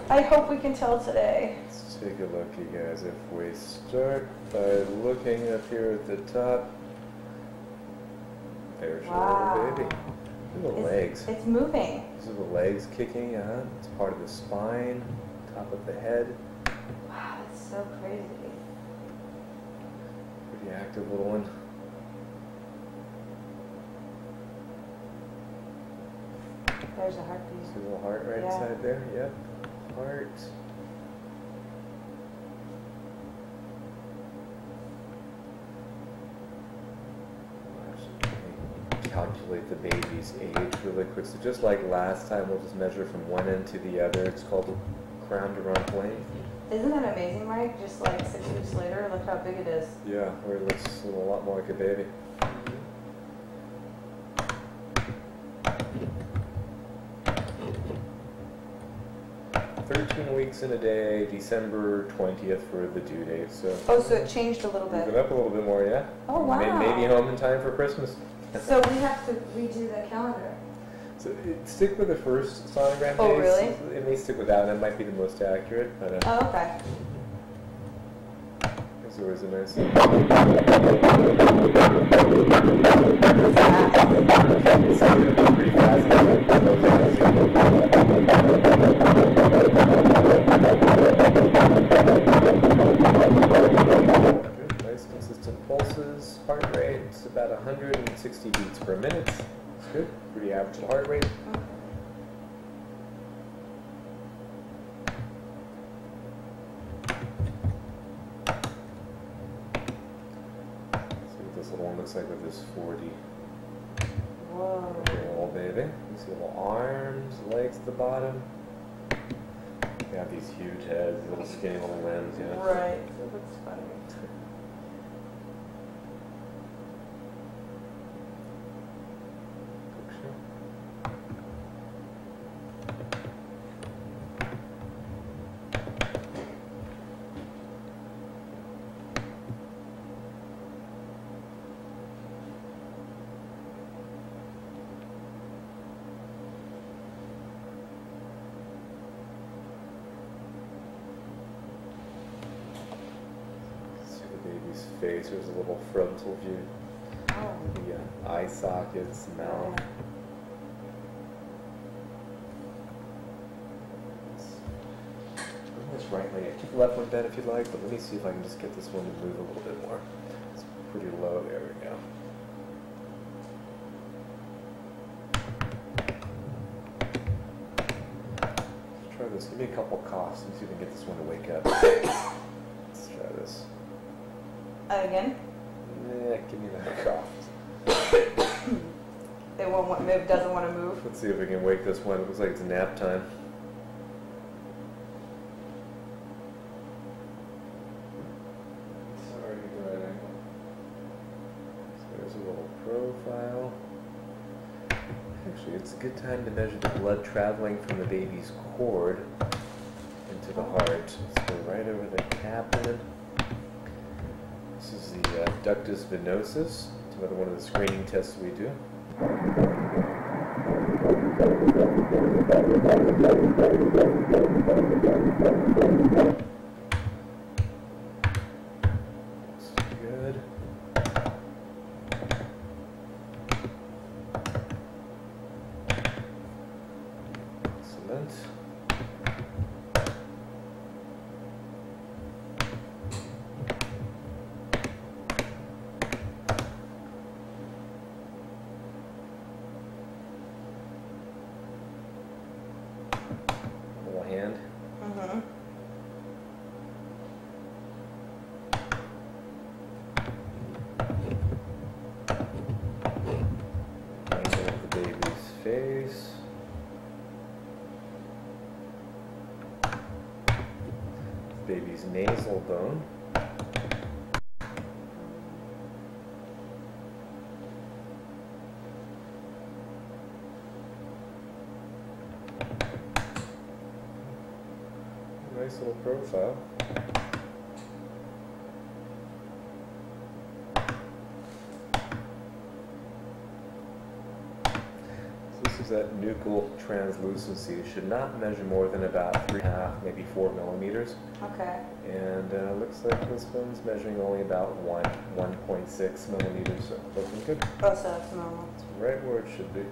I hope we can tell today. Let's take a look, you guys. If we start by looking up here at the top, there's your little baby. Look at the legs. It's moving. These are the legs kicking, It's part of the spine, top of the head. Wow, that's so crazy. Pretty active little one. There's a heartbeat. See the little heart right inside there? Yep. Heart. Calculate the baby's age really quick. So just like last time, we'll just measure from one end to the other. It's called a crown to rump length. Isn't that amazing, Mike? Just like 6 weeks later, look how big it is. Yeah, where it looks a lot more like a baby. 13 weeks in a day, December 20th for the due date. So. Oh, so it changed a little bit. Move it up a little bit more, yeah. Oh, wow. Maybe home in time for Christmas. So we have to redo the calendar. So stick with the first sonogram days. Oh, really? It may stick with that. That might be the most accurate. But, oh, okay. There's always a nice. Pretty fast. Good, nice consistent pulses. Heart rate is about 160 beats per minute. That's good. Pretty average heart rate. This little one looks like with this 40. Whoa. Little baby. You see little arms, legs at the bottom. They have these huge heads, little skinny little limbs, you know. Right. That looks funny. Baby's face, there's a little frontal view. Oh. The eye sockets, mouth. This right leg. Keep the left one bent if you'd like, but let me see if I can just get this one to move a little bit more. It's pretty low. There we go. Let's try this. Give me a couple coughs and see if we can get this one to wake up. Let's try this. Again? Yeah, give me that cough. It won't want, it doesn't want to move. Let's see if we can wake this one. It looks like it's nap time. Sorry to go right angle. So there's a little profile. Actually, it's a good time to measure the blood traveling from the baby's cord into the heart. Let's go right over the abdomen. This is the ductus venosus. It's another one of the screening tests we do. Looks good. Excellent. Hand. Mm-hmm. Looking at the baby's face. Baby's nasal bone. Nice little profile. So this is use that nuchal translucency. It should not measure more than about 3.5, maybe 4 millimeters. Okay. And looks like this one's measuring only about 1.6 millimeters, so looking good. Oh, so that's normal. It's right where it should be.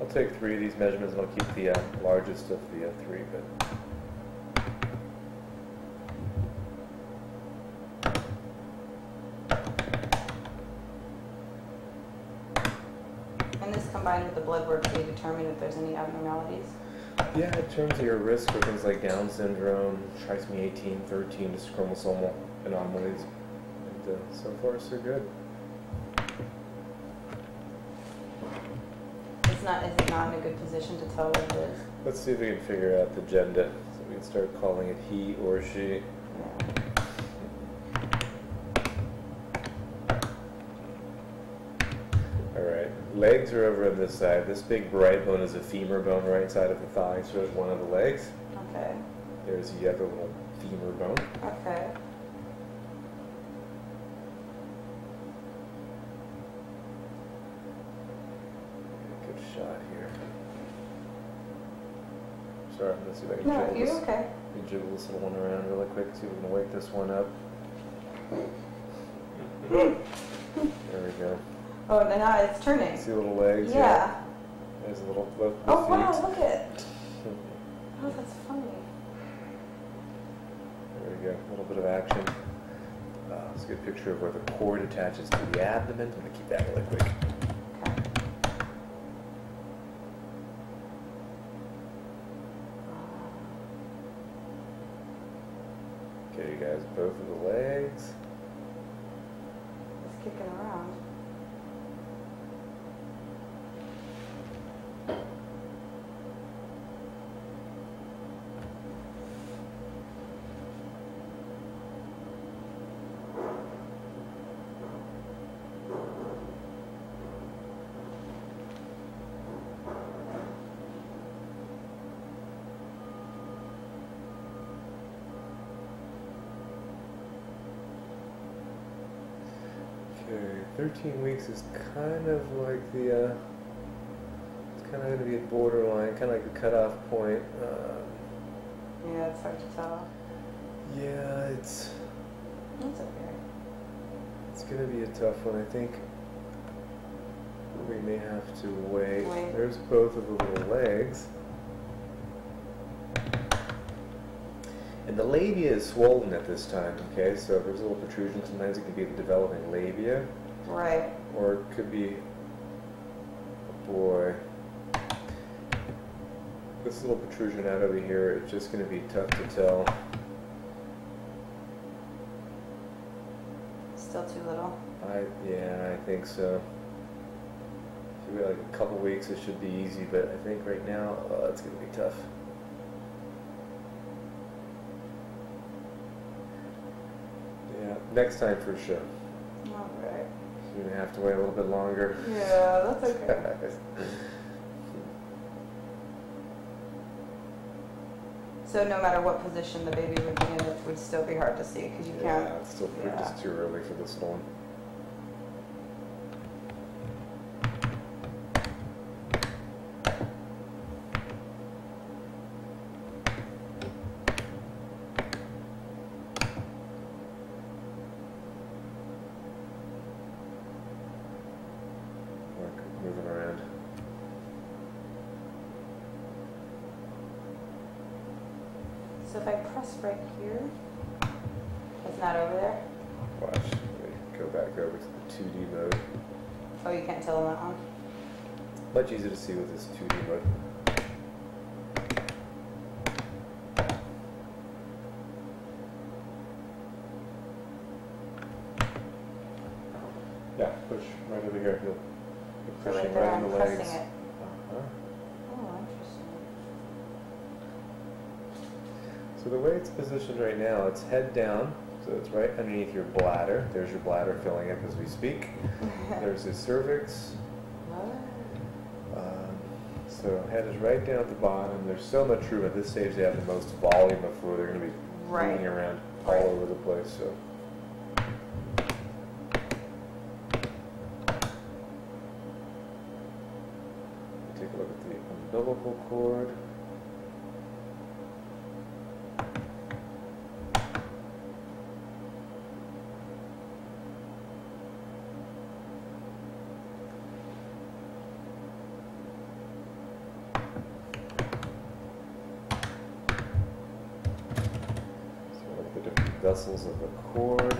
I'll take 3 of these measurements and I'll keep the largest of the 3. But And this combined with the blood work to determine if there's any abnormalities? yeah, in terms of your risk for things like Down syndrome, trisomy 18, 13, just chromosomal anomalies, and so far so good. Is it not in a good position to tell what it is? Let's see if we can figure out the gender, so we can start calling it he or she. Yeah. Alright, legs are over on this side. This big bright bone is a femur bone right side of the thigh, so it's one of the legs. Okay. There's the other little femur bone. Okay. Good shot here. Sorry, let's see if I can No, jiggle you're this. okay. Let me jiggle this little one around really quick, see if we can wake this one up. There we go. Oh, and now it's turning. See the little legs? Yeah. There's a little, both the Oh, feet. wow, look at. Oh, that's funny. There we go, a little bit of action. Let's get a picture of where the cord attaches to the abdomen. I'm going to keep that really quick. Okay. Okay, you guys, both of the legs. It's kicking around. Okay, 13 weeks is kind of like the, it's kind of going to be a borderline, kind of like the cutoff point. Yeah, it's hard to tell. Yeah, it's That's okay. going to be a tough one. I think we may have to wait. There's both of the little legs. And the labia is swollen at this time, okay? So if there's a little protrusion, sometimes it can be the developing labia. Right. Or it could be a boy. This little protrusion out over here is just going to be tough to tell. Still too little. Yeah, I think so. If we got like a couple weeks, it should be easy, but I think right now, it's going to be tough. Yeah, next time for sure. All right. You're going to have to wait a little bit longer. Yeah, that's okay. So no matter what position the baby would be in, it would still be hard to see because you can't. Yeah, it's still just too early for this one. Moving around. So if I press right here, it's not over there? Watch. Let me go back over to the 2D mode. Oh, you can't tell on that one? Much easier to see with this 2D mode. Yeah, push right over here. You're So pushing right there, right in I'm the legs. pressing it. Uh-huh. Oh, interesting. So the way it's positioned right now, it's head down, so it's right underneath your bladder. There's your bladder filling up as we speak. There's the cervix. So head is right down at the bottom. There's so much room at this stage. They have the most volume of fluid. They're going to be moving around all over the place. So. Take a look at the umbilical cord. Vessels of the cord.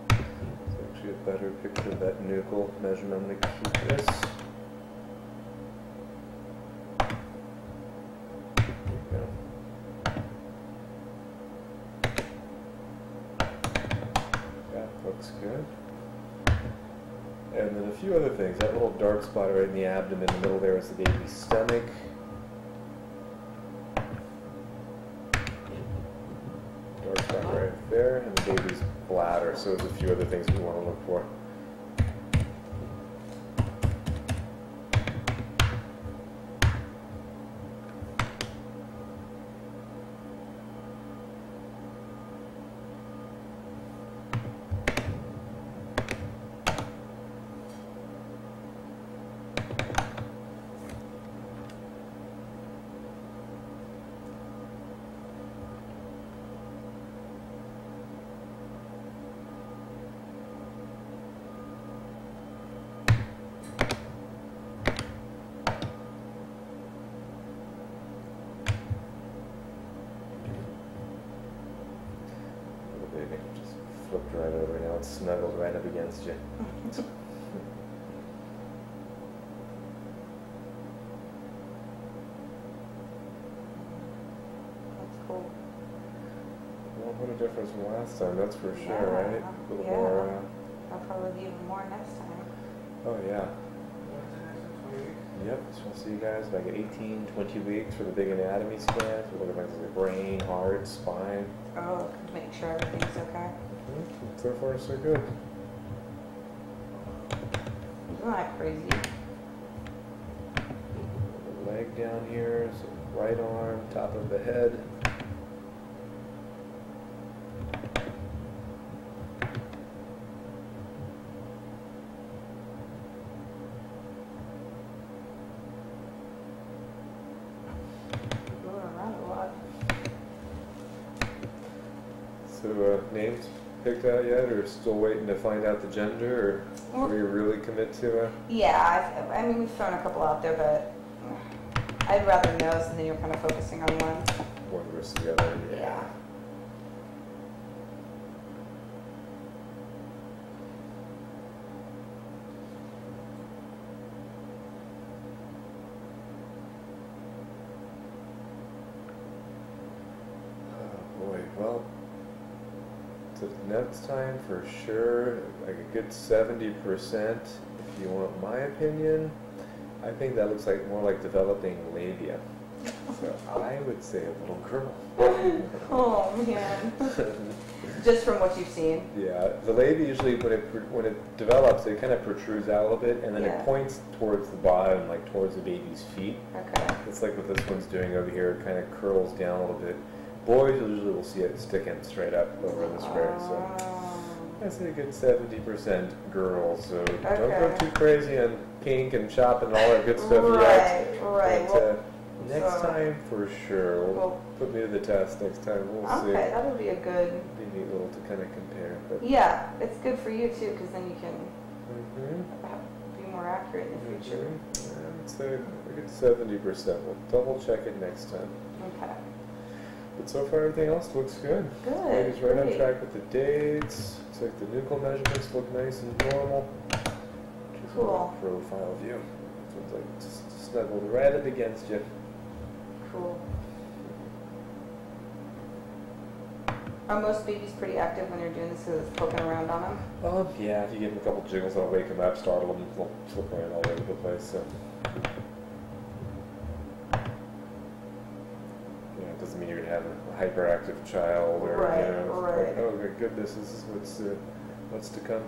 It's actually a better picture of that nuchal measurement. I'm going to keep this. Looks good. And then a few other things. That little dark spot right in the abdomen, in the middle there is the baby's stomach. Dark spot right there, and the baby's bladder. So there's a few other things we want to look for. Just flipped right over now. It's snuggled right up against you. That's cool. Well, what a difference from last time, that's for sure, Yeah. right? A little Yeah. more, I'll probably be even more next time. oh yeah. Yep, so we'll see you guys like 18, 20 weeks for the big anatomy scans. We're looking at the brain, heart, spine. Oh, make sure everything's okay. So far, so good. Isn't that crazy? The leg down here, so right arm, top of the head. Moving around a lot. So, names picked out yet, or still waiting to find out the gender, or are you really commit to a? Yeah, I mean, we've thrown a couple out there, but I'd rather know, so then you're kind of focusing on one. One versus the other? Yeah. Oh boy, well, so next time for sure, like a good 70%, if you want my opinion. I think that looks like more like developing labia. So I would say a little girl. Oh man. Just from what you've seen. Yeah, the labia usually when it develops, it kind of protrudes out a little bit, and then Yeah. it points towards the bottom, like towards the baby's feet. Okay. It's like what this one's doing over here. It kind of curls down a little bit. Boys usually will see it sticking straight up over this way. So I say a good 70% girls. So don't go Okay. too crazy on pink and chopping and all that good stuff Right, yet. right. But, Well, next so- time for sure. Well- Put me to the test next time. We'll see. Okay, that would be a good. Be a neat little to kind of compare. But Yeah, it's good for you too, because then you can Mhm. be more accurate in the future. I would say a good 70%. We'll double check it next time. Okay. But so far everything else looks good. Good. Baby's right on great. track with the dates. Looks like the nuchal measurements look nice and normal. Just a little Cool. profile view. So it's like just snuggled right up against you. Cool. Are most babies pretty active when you're doing this because it's poking around on them? Yeah, if you give them a couple jiggles, that'll wake them up, startle them, they'll flip around all over the place. So. Yeah, it doesn't doesn't mean you're gonna have a hyperactive child or Right, you know, right. like, oh my goodness, this is what's to come.